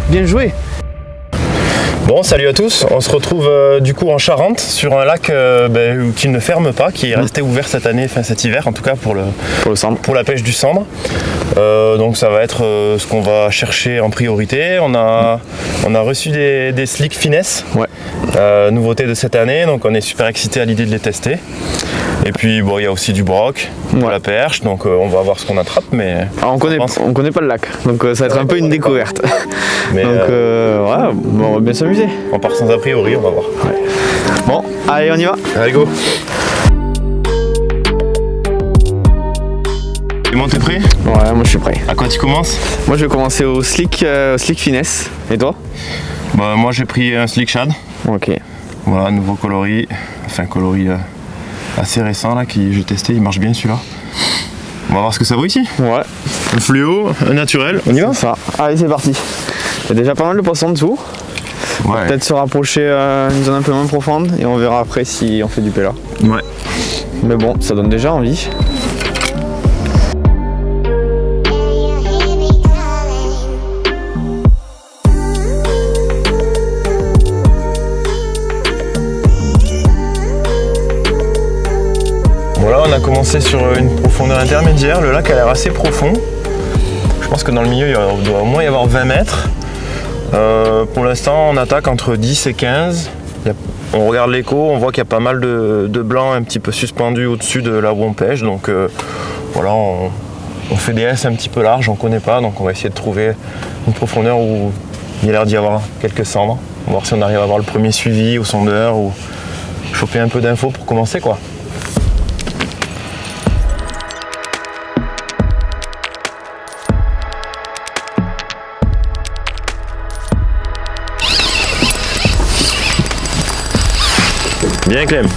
Bien joué. Bon, salut à tous, on se retrouve du coup en Charente sur un lac qui ne ferme pas, qui est resté ouvert cette année, enfin cet hiver en tout cas pour la pêche du sambre. Donc ça va être ce qu'on va chercher en priorité. On a reçu des slicks finesse, nouveauté de cette année, donc on est super excités à l'idée de les tester. Et puis bon, il y a aussi du broc, de la perche, donc on va voir ce qu'on attrape. Mais alors, on connaît pas le lac, donc ça va être un peu une découverte. Mais donc bon, on va bien s'amuser. On part sans a priori, on va voir. Bon, allez, on y va. Allez, go. T'es prêt? Ouais, moi je suis prêt. À quoi tu commences? Moi je vais commencer au slick finesse. Et toi? Bah, moi j'ai pris un slick shad. Ok. Voilà, nouveau coloris, enfin coloris assez récent là, que j'ai testé, il marche bien celui-là. On va voir ce que ça vaut ici. Ouais. Un fluo, un naturel, on y va? Ça. Allez, c'est parti. Il y a déjà pas mal de poissons dessous. On va peut-être se rapprocher une zone un peu moins profonde et on verra après si on fait du péla. Ouais. Mais bon, ça donne déjà envie. Voilà, on a commencé sur une profondeur intermédiaire. Le lac a l'air assez profond. Je pense que dans le milieu, il doit au moins y avoir 20 mètres. Pour l'instant, on attaque entre 10 et 15. On regarde l'écho, on voit qu'il y a pas mal de blancs un petit peu suspendus au-dessus de là où on pêche. Donc voilà, on fait des S un petit peu larges, on ne connaît pas. Donc on va essayer de trouver une profondeur où il y a l'air d'y avoir quelques cendres. On va voir si on arrive à avoir le premier suivi au sondeur ou choper un peu d'infos pour commencer quoi. Bien Clem.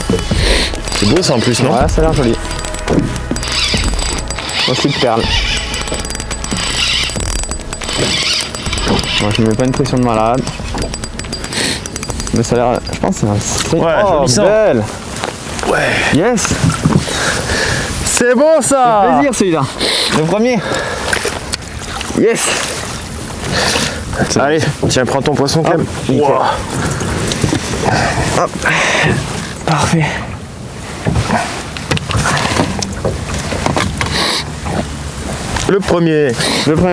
C'est beau ça en plus, non? Ouais, ça a l'air joli. Aussi de perles. Moi je ne mets pas une pression de malade. Mais ça a l'air. Je pense que c'est un. Ouais, oh, belle. Ouais. Yes. C'est bon ça. C'est plaisir celui-là. Le premier. Yes. Allez, tiens, prends ton poisson Clem. Wow. Hop. Parfait. Le premier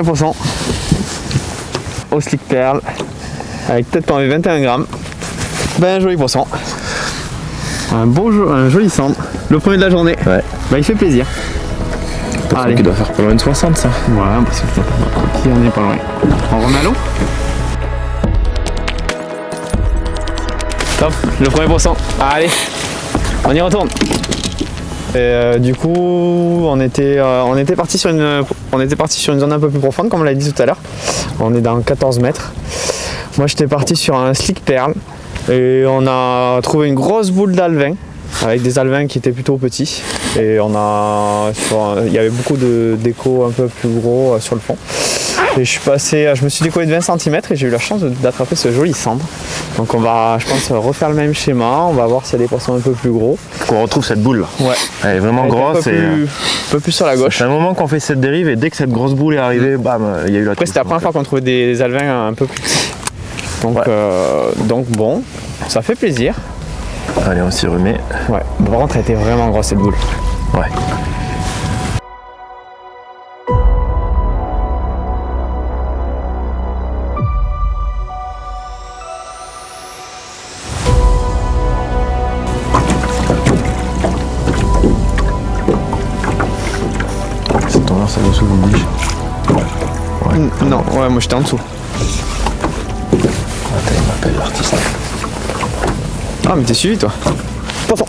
poisson au slick perle avec tête pendue 21 grammes. Ben joli poisson. Un joli centre. Le premier de la journée. Ouais. Ben il fait plaisir. Allez. Qui doit faire pas loin de 60 ça. Ouais, parce que on n'est pas loin. On remet à l'eau. Top, le premier poisson. Allez, on y retourne. Et du coup, on était parti sur une zone un peu plus profonde, comme on l'a dit tout à l'heure. On est dans 14 mètres. Moi, j'étais parti sur un slick perle et on a trouvé une grosse boule d'alevin avec des alevins qui étaient plutôt petits. Et il y avait beaucoup d'échos un peu plus gros sur le fond. Et je me suis décollé de 20 cm et j'ai eu la chance d'attraper ce joli cendre. Donc on va, je pense, refaire le même schéma. On va voir s'il y a des poissons un peu plus gros. Qu'on retrouve cette boule là. Ouais. Elle est vraiment grosse. Un peu plus sur la gauche. C'est un moment qu'on fait cette dérive et dès que cette grosse boule est arrivée, bam, il y a eu la. Après c'était la première fois qu'on trouvait des alevins un peu plus petits. Donc bon, ça fait plaisir. Allez, on s'y remet. Ouais. Par contre, elle était vraiment grosse cette boule. Ouais. Ça dessous du biche. Ouais. Non, ouais, moi j'étais en dessous. Attends, il m'appelle l'artiste. Ah, mais t'es suivi toi. Poisson.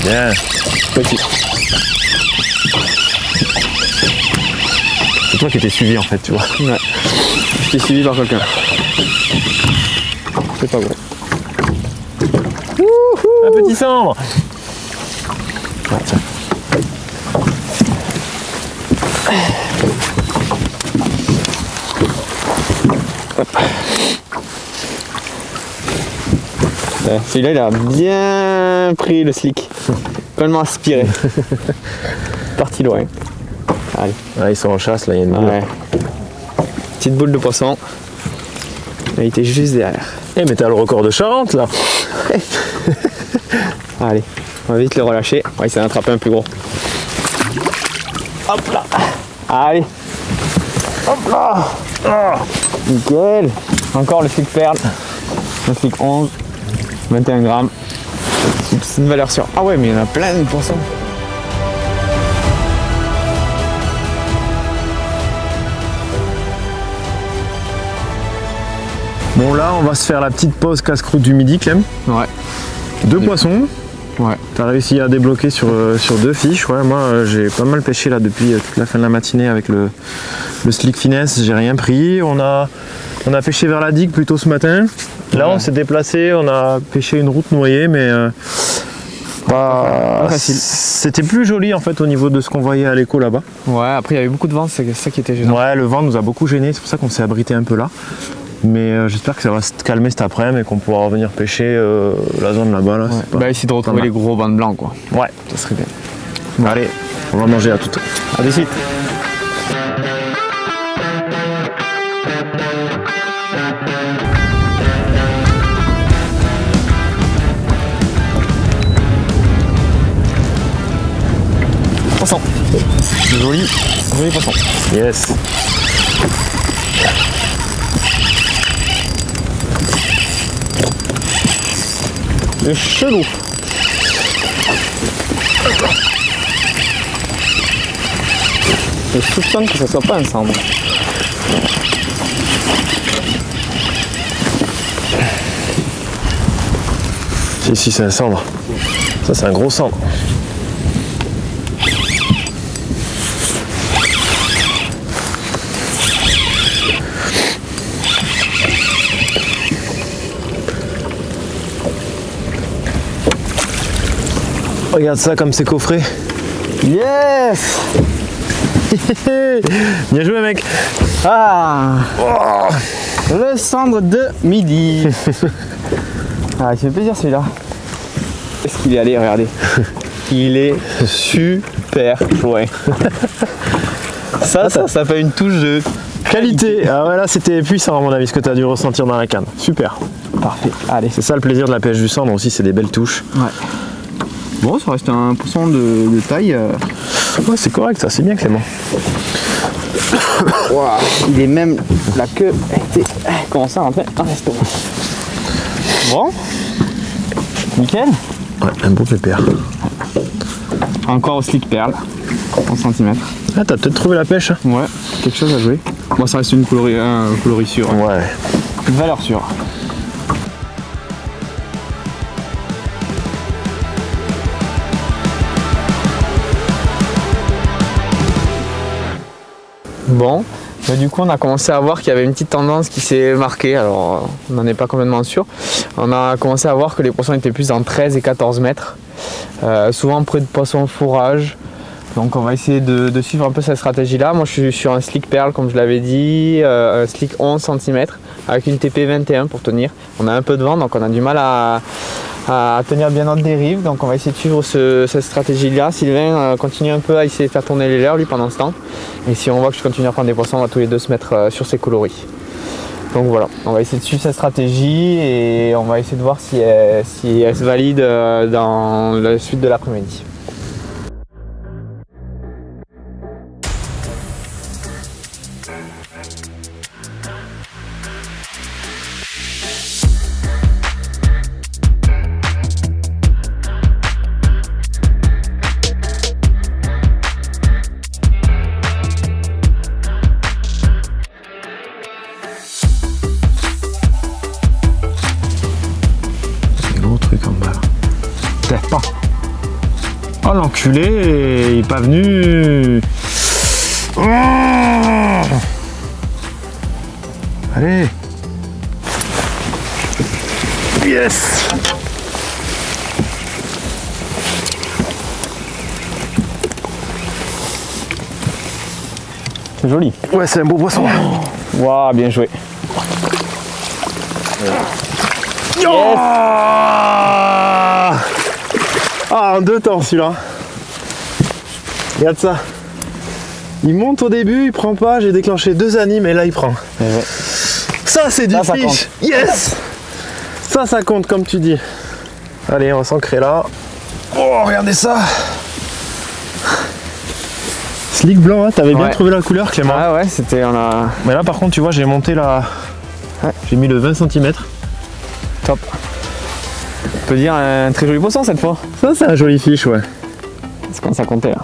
Bien. Petit. C'est toi qui étais suivi en fait, tu vois. Ouais. J'étais suivi par quelqu'un. C'est pas gros. Un petit cendre. Ah, tiens. Celui-là, il a bien pris le slick. Complètement aspiré. Parti loin. Allez. Ah, ils sont en chasse, là, il y a une boule. Ouais. Petite boule de poisson. Il était juste derrière. Eh mais t'as le record de Charente là. Allez, on va vite le relâcher. On va essayer d'attraper un plus gros. Hop là. Allez. Hop là. Oh. Nickel. Encore le slick perle. Un slick 11. 21 grammes. C'est une valeur sûre. Ah ouais, mais il y en a plein de poissons. Bon là on va se faire la petite pause casse-croûte du midi Clem. Ouais. 2 poissons. Ouais. T'as réussi à débloquer sur 2 fiches. Ouais, moi j'ai pas mal pêché là depuis toute la fin de la matinée avec le slick finesse, j'ai rien pris. On a pêché vers la digue plutôt ce matin. Là on s'est déplacé, on a pêché une route noyée mais pas facile. C'était plus joli en fait au niveau de ce qu'on voyait à l'écho là-bas. Ouais, après il y avait beaucoup de vent, c'est ça qui était gênant. Ouais, le vent nous a beaucoup gêné, c'est pour ça qu'on s'est abrité un peu là. Mais j'espère que ça va se calmer cet après-midi et qu'on pourra revenir pêcher la zone là-bas. Là, ouais. Bah essayer de retrouver les gros bancs blancs quoi. Ouais. Ça serait bien. Bon. Allez, on va manger à tout. À de suite. Poisson. Joli poisson. Yes. Le chelou. Je soupçonne que ce soit pas un cendre. Si, c'est un cendre. Ça, c'est un gros cendre. Regarde ça comme c'est coffré. Yes. Bien joué mec. Ah oh. Le cendre de midi. Ah, il fait plaisir celui-là. Est-ce qu'il est allé, regardez. Il est super loin. Ça fait une touche de qualité. Ah ouais, là c'était puissant à mon avis ce que tu as dû ressentir dans la canne. Super. Parfait. Allez. C'est ça le plaisir de la pêche du cendre aussi, c'est des belles touches. Ouais. Bon, ça reste un poisson de taille. Ouais, c'est correct, ça, c'est bien Clément. Wow, il est même la queue commence à rentrer dans l'estomac. Bon, nickel. Ouais, un beau pépère. Encore au slick perle, 30 cm. Ah, t'as peut-être trouvé la pêche. Ouais, quelque chose à jouer. Bon, ça reste une colorissure. Ouais. Une valeur sûre. Bon, mais du coup on a commencé à voir qu'il y avait une petite tendance qui s'est marquée, alors on n'en est pas complètement sûr. On a commencé à voir que les poissons étaient plus en 13 et 14 mètres, souvent près de poissons fourrage. Donc on va essayer de suivre un peu cette stratégie là. Moi je suis sur un slick perle comme je l'avais dit, un slick 11 cm avec une TP 21 pour tenir. On a un peu de vent donc on a du mal à tenir bien notre dérive, donc on va essayer de suivre cette stratégie là. Sylvain continue un peu à essayer de faire tourner les leurres lui pendant ce temps, et si on voit que je continue à prendre des poissons, on va tous les deux se mettre sur ces coloris. Donc voilà, on va essayer de suivre cette stratégie et on va essayer de voir si elle se valide dans la suite de l'après-midi. Oh l'enculé, il est pas venu. Oh, allez. Yes. C'est joli. Ouais, c'est un beau poisson. Waouh, wow, bien joué. Yes. Ah, en deux temps celui-là. Regarde ça. Il monte au début, il prend pas, j'ai déclenché 2 animes et là il prend. Ouais. Ça c'est du ça fish. Yes. Ça compte comme tu dis. Allez, on va s'ancrer là. Oh, regardez ça. Slick blanc, hein, t'avais bien trouvé la couleur, Clément. Ah ouais, c'était on a. Mais là par contre, tu vois, j'ai monté la... J'ai mis le 20 cm. Top. On peut dire un très joli poisson cette fois. Ça c'est un joli fish, ouais. Ça commence à compter là.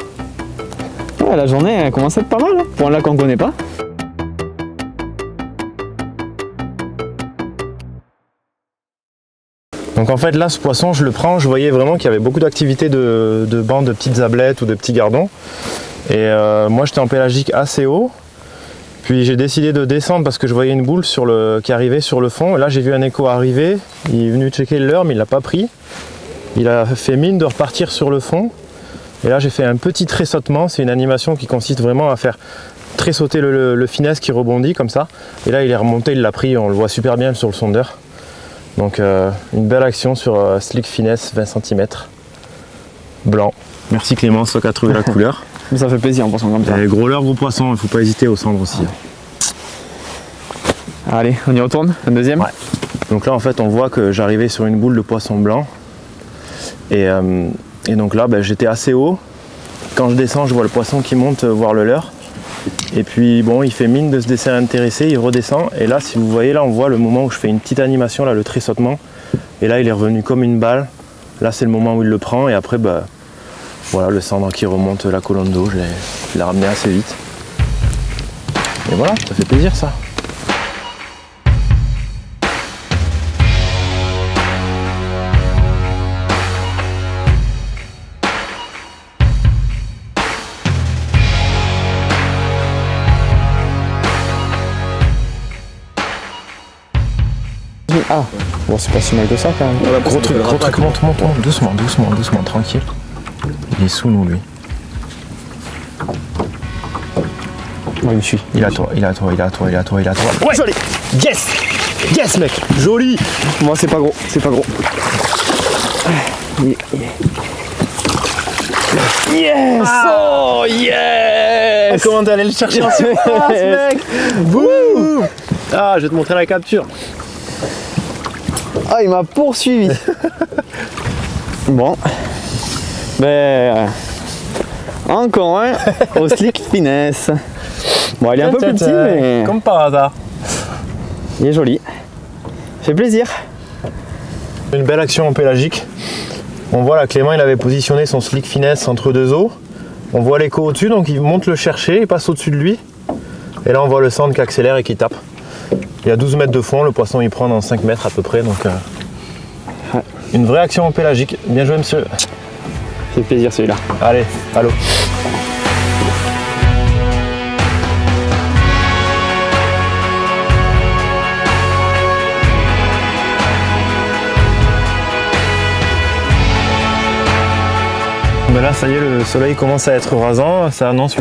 Ouais, la journée elle commence à être pas mal, hein, pour un lac qu'on connaît pas. Donc en fait là ce poisson je le prends, je voyais vraiment qu'il y avait beaucoup d'activités de bancs de petites ablettes ou de petits gardons. Et moi j'étais en pélagique assez haut. Puis j'ai décidé de descendre parce que je voyais une boule qui arrivait sur le fond. Et là j'ai vu un écho arriver, il est venu checker l'heure mais il l'a pas pris. Il a fait mine de repartir sur le fond. Et là j'ai fait un petit tressautement, c'est une animation qui consiste vraiment à faire tressauter le finesse qui rebondit comme ça. Et là il est remonté, il l'a pris, on le voit super bien sur le sondeur. Donc une belle action sur Slick Finesse 20 cm. Blanc. Merci Clément, c'est toi qui as trouvé la couleur. Mais ça fait plaisir en poisson comme ça. Et gros leurre, gros poisson, il ne faut pas hésiter au cendres aussi. Allez, on y retourne, un deuxième. Ouais. Donc là en fait on voit que j'arrivais sur une boule de poisson blanc. Et donc là j'étais assez haut. Quand je descends je vois le poisson qui monte voir le leurre. Et puis bon, il fait mine de se désintéresser, il redescend. Et là, si vous voyez, là on voit le moment où je fais une petite animation, là le tressautement. Et là il est revenu comme une balle. Là c'est le moment où il le prend et après voilà le cendre qui remonte la colonne d'eau, je l'ai ramené assez vite. Et voilà, ça fait plaisir ça. Ah, bon c'est pas si mal que ça quand même. Voilà, gros truc, monte, doucement, tranquille. Il est sous nous lui. Ouais, il me suit. Il est à toi. Ouais, joli. Yes mec, joli. Moi c'est pas gros, Yes. Oh yes. Comment t'allais le chercher en surface mec. Boum. Ah, je vais te montrer la capture. Ah, il m'a poursuivi. Bon. Encore un au Slick Finesse. Bon, il est un peu plus petit, mais comme par hasard. Il est joli. Fait plaisir. Une belle action en pélagique. On voit là, Clément, il avait positionné son Slick Finesse entre deux eaux. On voit l'écho au-dessus, donc il monte le chercher, il passe au-dessus de lui. Et là, on voit le centre qui accélère et qui tape. Il y a 12 mètres de fond, le poisson il prend dans 5 mètres à peu près, donc une vraie action en pélagique. Bien joué monsieur. Fait plaisir celui-là. Allez, allô. Ben là ça y est, le soleil commence à être rasant, ça annonce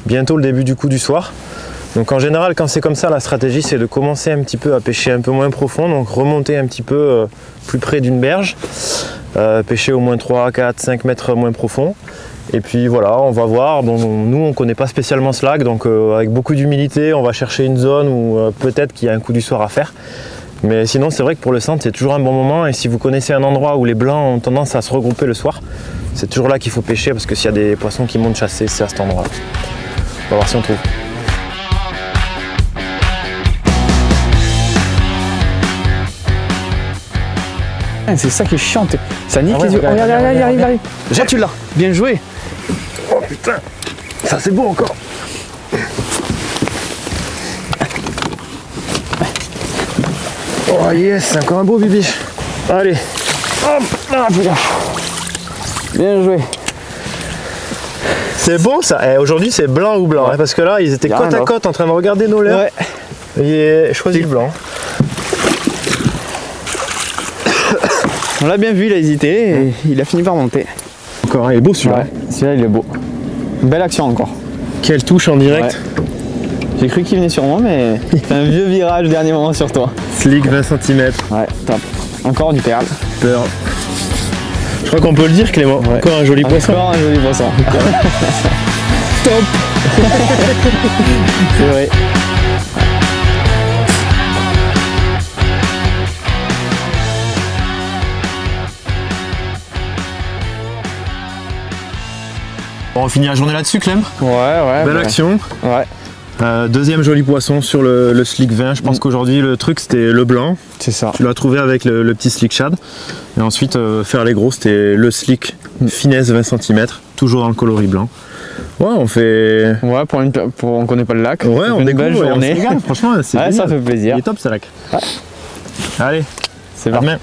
bientôt le début du coup du soir. Donc en général quand c'est comme ça, la stratégie c'est de commencer un petit peu à pêcher un peu moins profond, donc remonter un petit peu plus près d'une berge, pêcher au moins 3, 4, 5 mètres moins profond. Et puis voilà, on va voir. Bon, nous on ne connaît pas spécialement ce lac, donc avec beaucoup d'humilité on va chercher une zone où peut-être qu'il y a un coup du soir à faire. Mais sinon c'est vrai que pour le centre c'est toujours un bon moment, et si vous connaissez un endroit où les blancs ont tendance à se regrouper le soir, c'est toujours là qu'il faut pêcher, parce que s'il y a des poissons qui montent chasser, c'est à cet endroit. On va voir si on trouve. C'est ça qui est chiant, ça nique Ah ouais, les yeux. regarde, Regarde, regarde, il arrive. regarde. Déjà tu l'as, bien joué. Oh putain, ça c'est beau encore. Oh yes, c'est encore un beau bibiche. Allez, hop, ah, putain. Bien joué. C'est beau ça. Aujourd'hui c'est blanc ou blanc, hein, parce que là ils étaient côte à côte en train de regarder nos leurres. Ouais. Et choisi le blanc. On l'a bien vu, il a hésité et il a fini par monter. Encore, il est beau celui-là. Ouais, celui-là il est beau. Belle action encore. Quelle touche en direct. Ouais. J'ai cru qu'il venait sur moi, mais c'est un vieux virage dernier moment sur toi. Slick 20 cm. Ouais, top. Encore du perle. Peur. Je crois qu'on peut le dire Clément. Ouais. Encore un joli poisson. Encore un joli poisson. Top. C'est vrai. Bon, on finit la journée là-dessus, Clem. Ouais. Belle action. Ouais. Deuxième joli poisson sur le slick 20. Je pense qu'aujourd'hui le truc c'était le blanc. C'est ça. Tu l'as trouvé avec le petit slick shad. Et ensuite faire les gros c'était le slick finesse 20 cm. Toujours dans le coloris blanc. Ouais, on fait. Ouais, on connaît pas le lac. Ouais, on une belle journée. On se régale, franchement, c'est ouais, génial. ça fait plaisir. Il est top ce lac. Ouais. Allez, c'est à parti. demain.